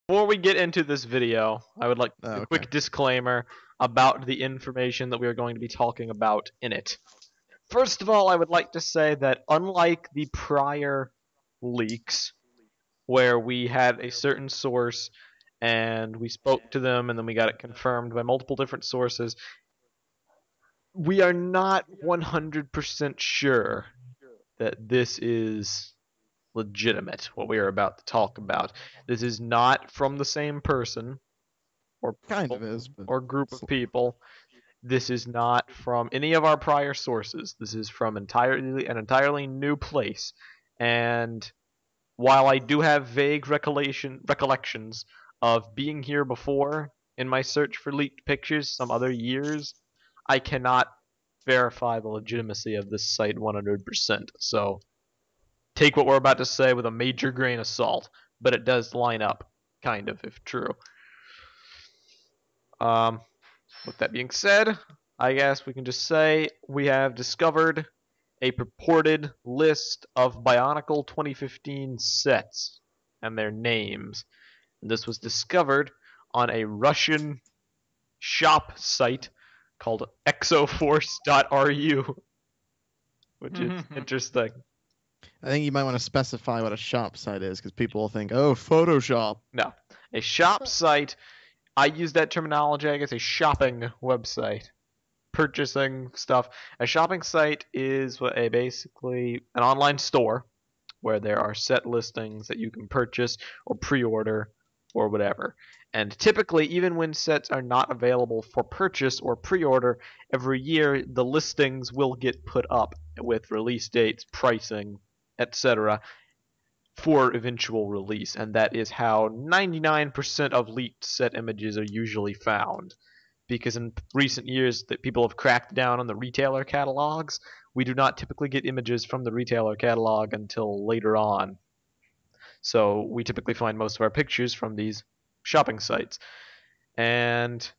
Before we get into this video, I would like a Okay. quick disclaimer about the information that we are going to be talking about in it. First of all, I would like to say that unlike the prior leaks, where we had a certain source and we spoke to them and then we got it confirmed by multiple different sources, we are not 100% sure that this is legitimate, what we are about to talk about. This is not from the same person or Kind people of is, but or group of people. This is not from any of our prior sources. This is from an entirely new place. And while I do have vague recollections of being here before in my search for leaked pictures some other years, I cannot verify the legitimacy of this site 100%. So take what we're about to say with a major grain of salt, but it does line up, kind of, if true. With that being said, I guess we can just say we have discovered a purported list of Bionicle 2015 sets and their names. And this was discovered on a Russian shop site called exoforce.ru, which is interesting. I think you might want to specify what a shop site is, because people will think, oh, Photoshop. No, a shop site, I use that terminology, I guess a shopping website. Purchasing stuff. A shopping site is basically an online store where there are set listings that you can purchase or pre-order or whatever. And typically, even when sets are not available for purchase or pre-order, every year the listings will get put up with release dates, pricing, etc. for eventual release, and that is how 99% of leaked set images are usually found. Because in recent years that people have cracked down on the retailer catalogs, we do not typically get images from the retailer catalog until later on. So we typically find most of our pictures from these shopping sites. And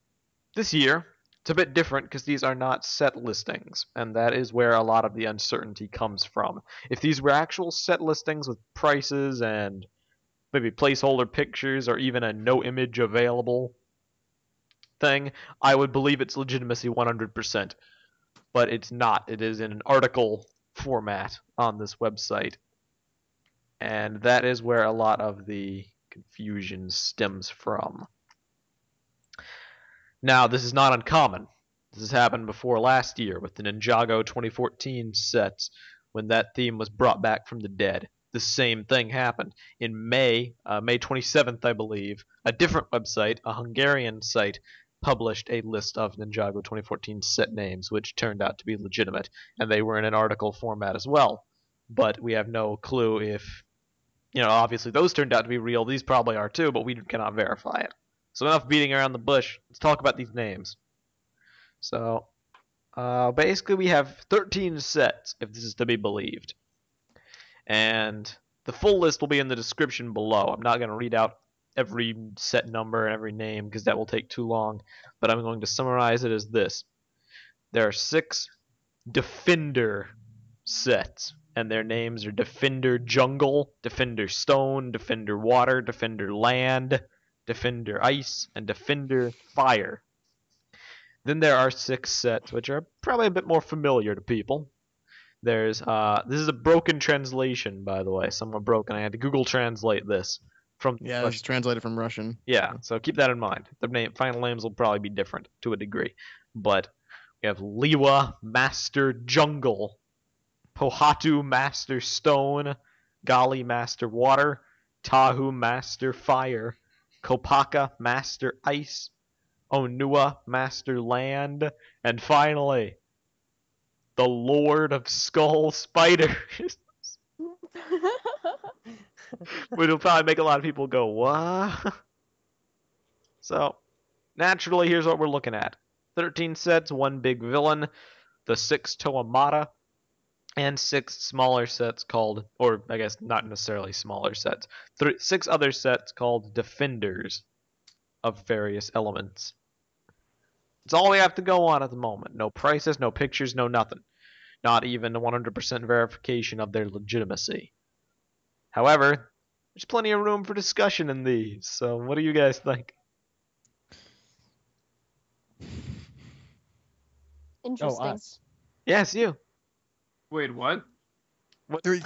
this year, it's a bit different because these are not set listings, and that is where a lot of the uncertainty comes from. If these were actual set listings with prices and maybe placeholder pictures or even a no image available thing, I would believe its legitimacy 100%. But it's not. It is in an article format on this website. And that is where a lot of the confusion stems from. Now, this is not uncommon. This has happened before last year with the Ninjago 2014 sets when that theme was brought back from the dead. The same thing happened. In May 27th, I believe, a different website, a Hungarian site, published a list of Ninjago 2014 set names, which turned out to be legitimate, and they were in an article format as well. But we have no clue if, obviously those turned out to be real. These probably are too, but we cannot verify it. So enough beating around the bush. Let's talk about these names. So, basically we have 13 sets, if this is to be believed. And the full list will be in the description below. I'm not going to read out every set number and every name because that will take too long, but I'm going to summarize it as this. There are 6 Defender sets, and their names are Defender Jungle, Defender Stone, Defender Water, Defender Land, Defender Ice, and Defender Fire. Then there are 6 sets, which are probably a bit more familiar to people. There's this is a broken translation, by the way. Somewhat broken. I had to Google translate this from Yeah, Russian. it's translated from Russian. Yeah, so keep that in mind. The final names will probably be different to a degree. But we have Lewa, Master Jungle, Pohatu, Master Stone, Gali, Master Water, Tahu, Master Fire, Kopaka, Master Ice, Onua, Master Land, and finally, the Lord of Skull Spiders. Which will probably make a lot of people go, what? So, naturally, here's what we're looking at. 13 sets, 1 big villain, the 6 Toamata, and 6 smaller sets called, or I guess not necessarily smaller sets, 6 other sets called Defenders of various elements. It's all we have to go on at the moment. No prices, no pictures, no nothing. Not even 100% verification of their legitimacy. However, There's plenty of room for discussion in these. So what do you guys think? Interesting. us. Yes, you. Wait, what? What Do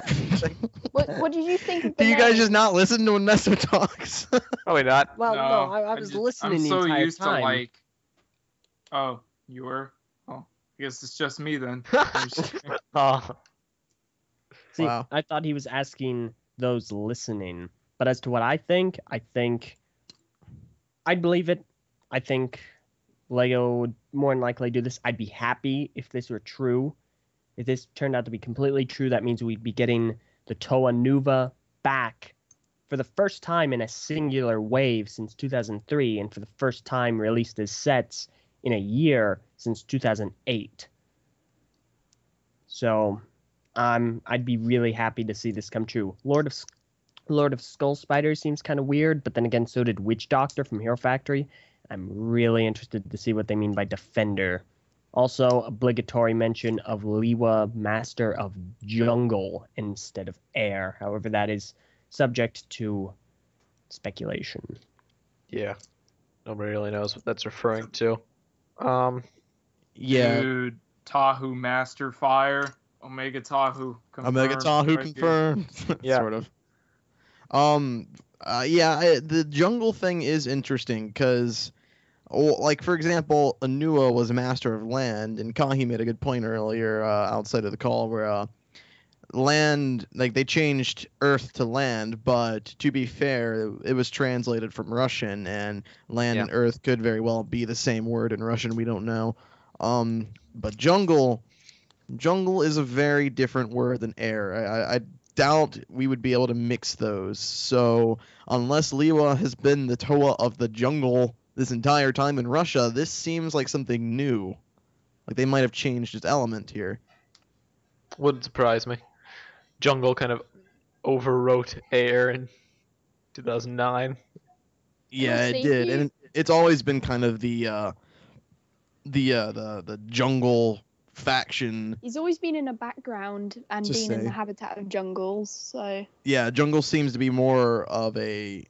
What did you think of the you guys name? just not listen to when Nesto talks? Probably not. Well, no, I was just- listening I'm the so entire used time. to like. Oh, you were? Oh, I guess it's just me then. Oh, See, Wow. I thought he was asking those listening. But as to what I think I'd believe it. I think Lego would more than likely do this. I'd be happy if this were true. If this turned out to be completely true, that means we'd be getting the Toa Nuva back for the first time in a singular wave since 2003, and for the first time released as sets in a year since 2008. So I'd be really happy to see this come true. Lord of Skull Spider seems kind of weird, but then again, so did Witch Doctor from Hero Factory. I'm really interested to see what they mean by Defender. Also, obligatory mention of Lewa, Master of Jungle instead of Air. However, that is subject to speculation. yeah. Nobody really knows what that's referring to. Yeah. Dude, Tahu Master Fire, Omega Tahu confirmed. Omega Tahu right here. confirmed. Yeah. Sort of. The jungle thing is interesting because, like, for example, Onua was a master of land, and Kahi made a good point earlier outside of the call where land, like, they changed Earth to land, but to be fair, it was translated from Russian, and land Yeah. and Earth could very well be the same word in Russian. We don't know. But jungle is a very different word than air. I doubt we would be able to mix those. So unless Lewa has been the Toa of the jungle this entire time in Russia, this seems like something new. Like they might have changed its element here. Wouldn't surprise me. Jungle kind of overwrote Air in 2009. Yeah, it see, did, and it's always been kind of the jungle faction. He's always been in a background and To been in say. the habitat of jungles, so Yeah, jungle seems to be more of the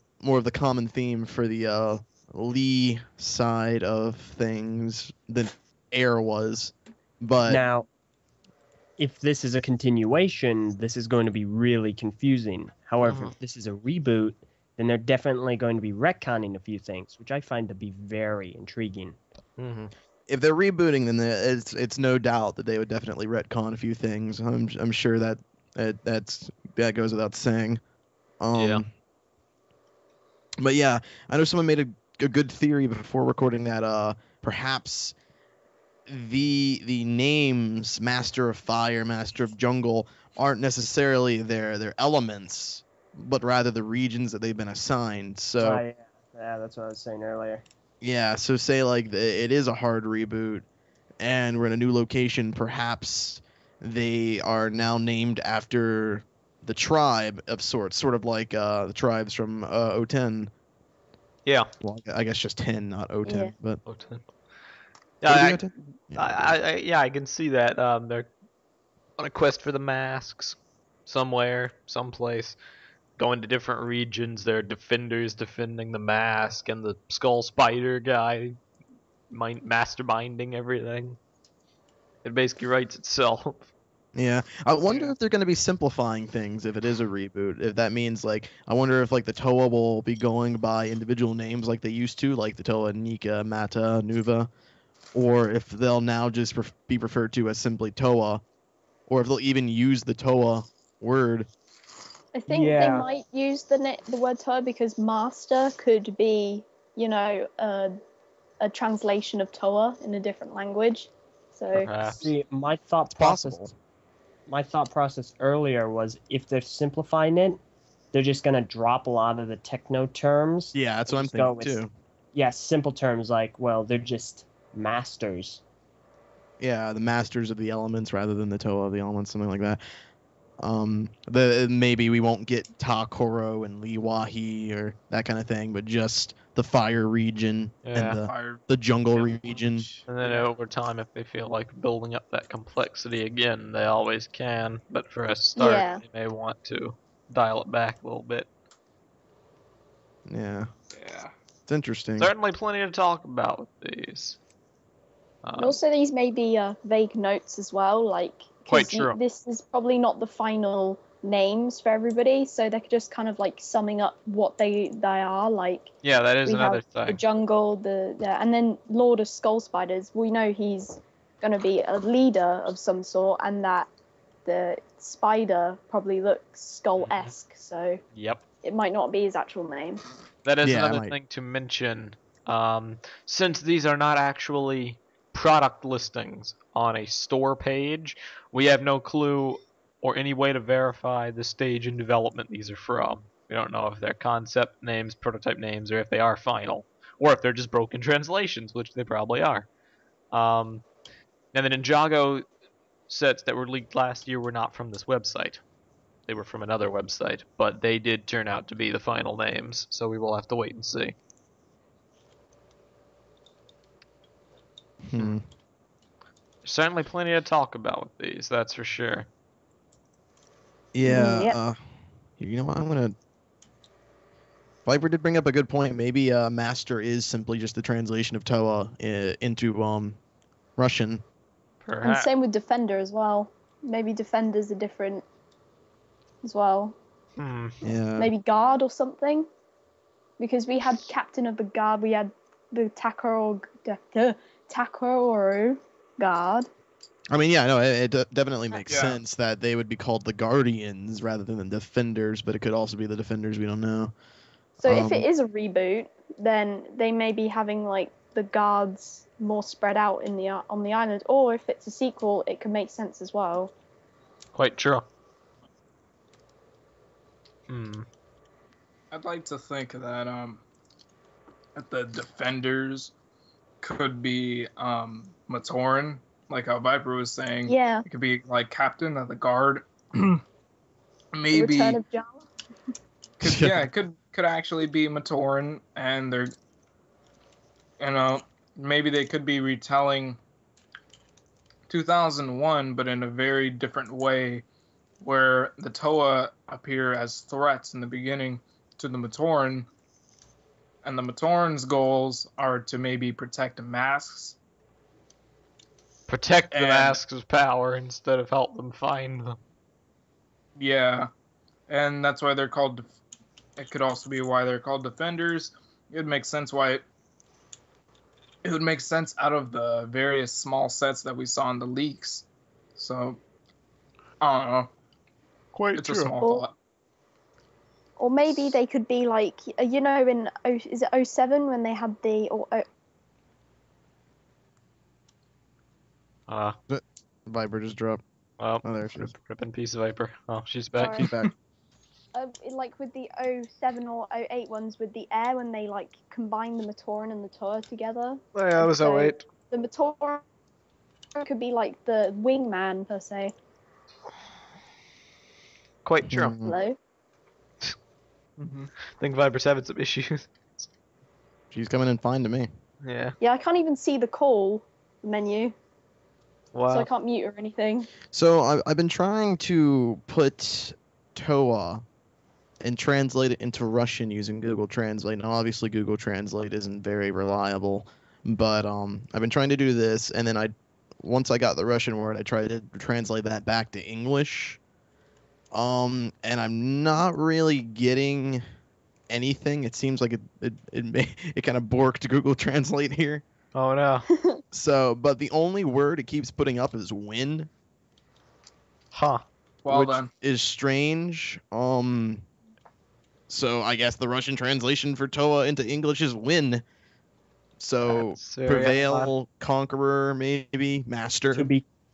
common theme for the Lee side of things than air was. But Now, if this is a continuation, this is going to be really confusing. However, if this is a reboot, then they're definitely going to be retconning a few things, which I find to be very intriguing. Mm-hmm. if they're rebooting, then it's no doubt that they would definitely retcon a few things. I'm sure that that goes without saying. Yeah. But yeah, I know someone made a good theory before recording that perhaps the names Master of Fire, Master of Jungle aren't necessarily their elements, but rather the regions that they've been assigned. So yeah, that's what I was saying earlier. yeah, so say like it is a hard reboot, and we're in a new location. Perhaps they are now named after the tribe of sorts, sort of like the tribes from O10. Yeah. Well, I guess just 10, not O10, Yeah. but O10. would Yeah, it be O10? I can see that. They're on a quest for the masks somewhere, someplace, going to different regions. There are defenders defending the mask, and the skull spider guy masterminding everything. It basically writes itself. Yeah, I wonder Yeah. if they're going to be simplifying things if it is a reboot. If that means like, I wonder if like the Toa will be going by individual names like they used to, like the Toa, Nika, Mata, Nuva, or if they'll now just be referred to as simply Toa, or if they'll even use the Toa word. I think they Yeah. might use the word Toa because master could be, a translation of Toa in a different language. So Perhaps. See, my thought possible. process earlier was if they're simplifying it, they're just gonna drop a lot of the techno terms. Yeah, that's what I'm Just go thinking with- too. Yeah, simple terms like, well, they're just masters. Yeah, the masters of the elements rather than the Toa of the elements, something like that. Maybe we won't get Takoro and Liwahi or that kind of thing, but just the fire region Yeah. and Fire the jungle village. region. And then over time, if they feel like building up that complexity again, they always can. But for a start, Yeah. they may want to dial it back a little bit. Yeah, Yeah. it's interesting. Certainly plenty to talk about with these. And also, these may be vague notes as well, like, Quite because true. this is probably not the final names for everybody, so they're just kind of like summing up what they are. Like, Yeah, that is we another have the thing. jungle, and then Lord of Skull Spiders. We know he's going to be a leader of some sort, and that the spider probably looks skull-esque, so Yep. it might not be his actual name. That is Yeah, I another might- thing to mention. Since these are not actually product listings on a store page, we have no clue or any way to verify the stage in development these are from. We don't know if they're concept names, prototype names, or if they are final, or if they're just broken translations, which they probably are. And the Ninjago sets that were leaked last year were not from this website. They were from another website, but they did turn out to be the final names, so we will have to wait and see. There's certainly plenty to talk about with these, that's for sure. Yeah. Yep. You know what? I'm gonna. Viper did bring up a good point. Maybe Master is simply just the translation of Toa into Russian. And Perhaps. same with Defender as well. Maybe Defenders are different as well. Hmm. Yeah. Maybe Guard or something. Because we had Captain of the Guard, we had the Takoro Guard. I mean, yeah, no, it definitely makes Yeah. sense that they would be called the Guardians rather than the Defenders, but it could also be the Defenders. We don't know. So if it is a reboot, then they may be having like the guards more spread out in the on the island, or if it's a sequel, it can make sense as well. Quite true. Hmm. I'd like to think that the defenders could be Matoran, like how Viper was saying. Yeah, It could be like captain of the guard. the Maybe Return of Jal. it could actually be Matoran, and they're maybe they could be retelling 2001, but in a very different way, where the Toa appear as threats in the beginning to the Matoran, and the Matoran's goals are to maybe protect the masks. Protect the And- masks' power instead of help them find them. Yeah, and that's why they're called. It could also be why they're called defenders. It would make sense why. It would make sense out of the various small sets that we saw in the leaks. So, I don't know. Quite It's a small thought. Or maybe they could be like, in is it 07 when they had the Viper just dropped. Well, Oh, there she is. rip in peace, Viper. Oh, she's back. Sorry. She's back. like with the 07 or 08 ones with the air when they like combine the Matoran and the Toa together. Oh, yeah, that was So- 08. The Matoran could be like the wingman per se. Quite true. Hmm. Hello. I think Viper's having some issues. She's coming in fine to me. Yeah. Yeah, I can't even see the call menu, so I Wow. can't mute or anything. So I've been trying to put Toa and translate it into Russian using Google Translate. Now, obviously, Google Translate isn't very reliable, but I've been trying to do this, and then once I got the Russian word, I tried to translate that back to English. And I'm not really getting anything. It seems like it kind of borked Google Translate here. Oh, no. So, but the only word it keeps putting up is win, Huh. Well which done. is strange. So I guess the Russian translation for Toa into English is win. So That's very prevail, conqueror, maybe master.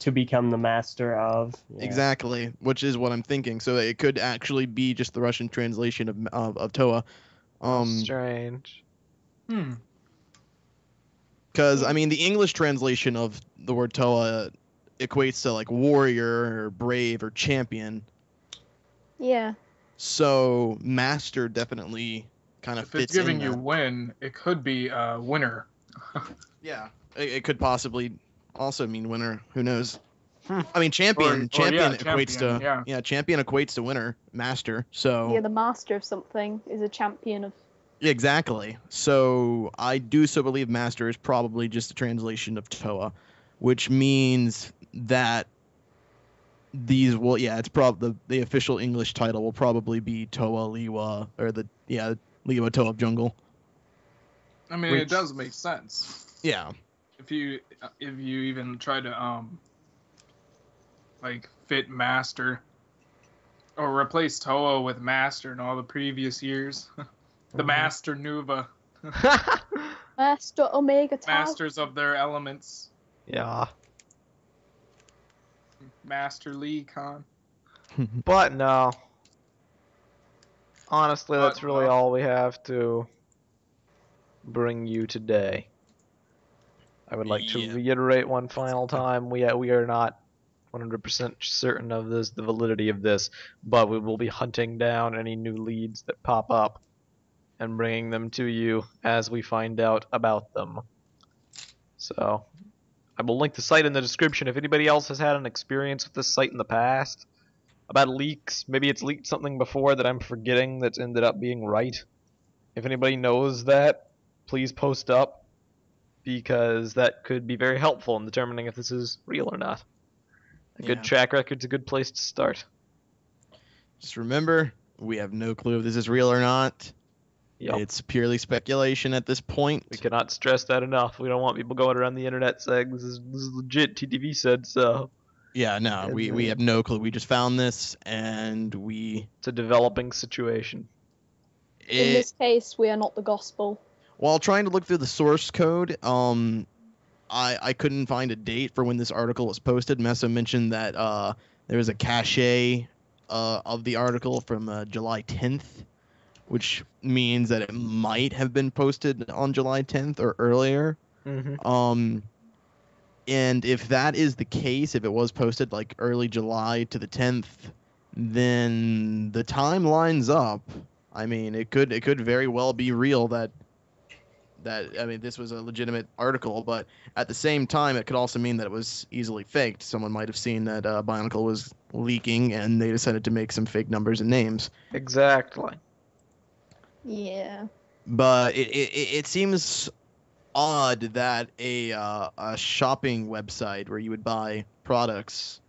To become the master of. Yeah. Exactly, which is what I'm thinking. So it could actually be just the Russian translation of Toa. Strange. Because I mean, the English translation of the word Toa equates to like warrior or brave or champion. Yeah. So master definitely kind of If fits it's giving in you that. win, it could be winner. Yeah, it could possibly also mean winner. Who knows? Hmm. I mean, champion. yeah, Equates champion, to yeah. Champion equates to winner, master. So Yeah, the master of something is a champion of Exactly. So I do so believe Master is probably just a translation of Toa, which means that it's probably the official English title will probably be Toa Lewa, or Lewa Toa of Jungle. I mean, it Which- does make sense Yeah. if you even try to like fit Master or replace Toa with Master in all the previous years. The Master Nuva, Master Omega Tahu. masters of their elements. Yeah. Master Lee Khan. But no. Honestly, that's But really no. all we have to bring you today. I would like to Yeah. reiterate one final time, we are not 100% certain of the validity of this, but we will be hunting down any new leads that pop up and bringing them to you as we find out about them. So, I will link the site in the description. If anybody else has had an experience with this site in the past, about leaks, maybe it's leaked something before that I'm forgetting that's ended up being right. If anybody knows that, please post up, because that could be very helpful in determining if this is real or not. A good Yeah. track record's a good place to start. Just remember, we have no clue if this is real or not. Yep. It's purely speculation at this point. We cannot stress that enough. We don't want people going around the internet saying this is legit. TTV said so. Yeah, no, we have no clue. We just found this, and It's a developing situation. In this case, we are not the gospel. While trying to look through the source code, I couldn't find a date for when this article was posted. Messa mentioned that there was a cache of the article from July 10th, which means that it might have been posted on July 10th or earlier. Mm-hmm. And if that is the case, if it was posted like early July to the 10th, then the time lines up. I mean, it could very well be real that this was a legitimate article, but at the same time, it could also mean that it was easily faked. Someone might have seen that Bionicle was leaking, and they decided to make some fake numbers and names. Exactly. Yeah. But it seems odd that a shopping website where you would buy products,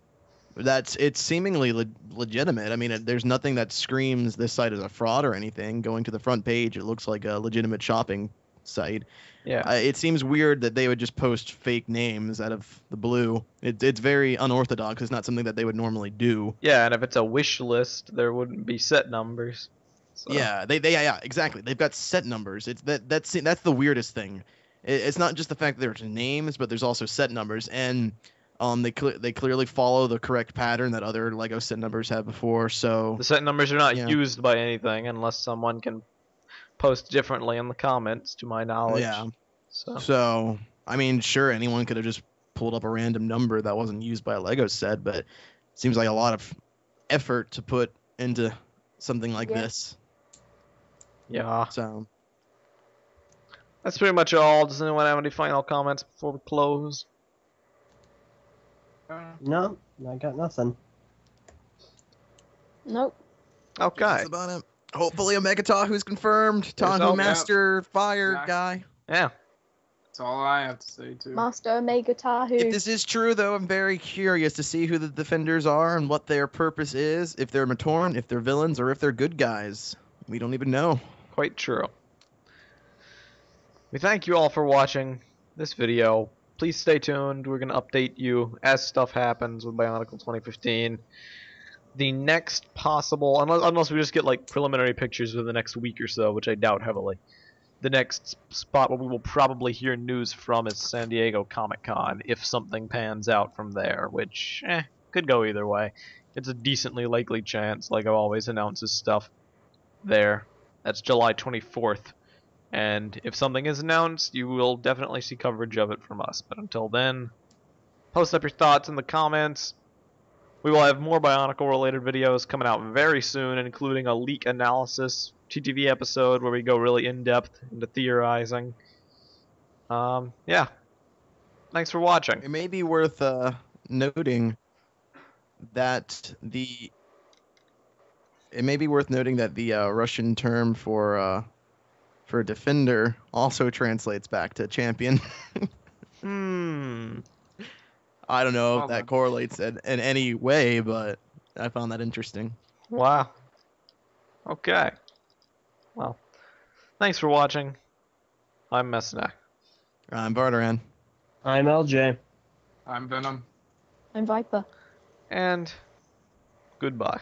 it's seemingly legitimate. I mean, there's nothing that screams this site is a fraud or anything. Going to the front page, it looks like a legitimate shopping site. Yeah. It seems weird that they would just post fake names out of the blue. It's very unorthodox. It's not something that they would normally do. Yeah, and if it's a wish list, there wouldn't be set numbers. So. Yeah, yeah, exactly. They've got set numbers. That's the weirdest thing. It's not just the fact that there's names, but there's also set numbers, and they clearly follow the correct pattern that other Lego set numbers have before. So the set numbers are not Yeah. used by anything unless someone can post differently in the comments, to my knowledge. Yeah. So So, I mean, sure, anyone could have just pulled up a random number that wasn't used by a Lego set, but it seems like a lot of effort to put into something like Yeah. this. yeah, So, that's pretty much all. Does anyone have any final comments before we close? No, I got nothing. Nope. Okay. that's about it. Hopefully, Omega Tahu's confirmed. There's Tahu hope. Master Fire Exactly. guy. Yeah. That's all I have to say too. Master Omega Tahu. If this is true, though, I'm very curious to see who the defenders are and what their purpose is. If they're Matoran, if they're villains, or if they're good guys. We don't even know. Quite true. We thank you all for watching this video. Please stay tuned. We're going to update you as stuff happens with Bionicle 2015. The next possible, unless we just get like preliminary pictures within the next week or so, which I doubt heavily, the next spot where we will probably hear news from is San Diego Comic-Con, if something pans out from there, which, could go either way. It's a decently likely chance. Lego always announces stuff there. That's July 24th. And if something is announced, you will definitely see coverage of it from us. But until then, post up your thoughts in the comments. We will have more Bionicle related videos coming out very soon, including a leak analysis TTV episode where we go really in depth into theorizing. Yeah. Thanks for watching. It may be worth noting that the Russian term for for defender also translates back to champion. Hmm. I don't know Well if that done. correlates in any way, but I found that interesting. Wow. Okay. Well, thanks for watching. I'm Messnak. I'm Barteran. I'm LJ. I'm Venom. I'm Viper. And goodbye.